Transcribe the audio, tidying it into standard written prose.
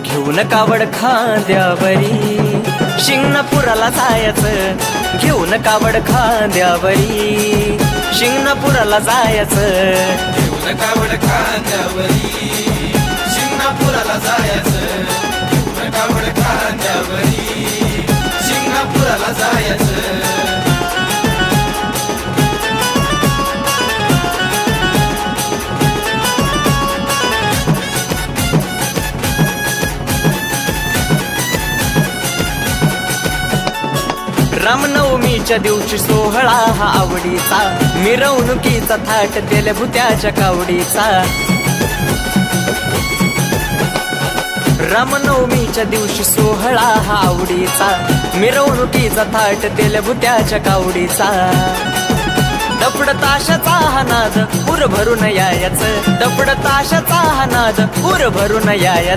घेऊन कावड खांद्यावरी शिंगणापुराला जायचं, घेऊन कावड खांद्यावरी शिंगणापुराला जायचं, घेऊन कावड खांद्यावरी शिंगणापुराला जायचं, घेऊन कावड खांद्यावरी शिंगणापुराला जायचं. रामनवमीच्या दिवशी सोहळा हा आवडीचा, मिरवणुकीचा थाट तेल भुत्याच्या कावडीचा. रामनवमीच्या दिवशी सोहळा हा आवडीचा, मिरवणुकीचा थाट तेल भुत्याच्या कावडीचा. दपड ताशाचा हा नाद उर भरून यायचं, दपड ताशाचा हा नाद उर भरून यायचं.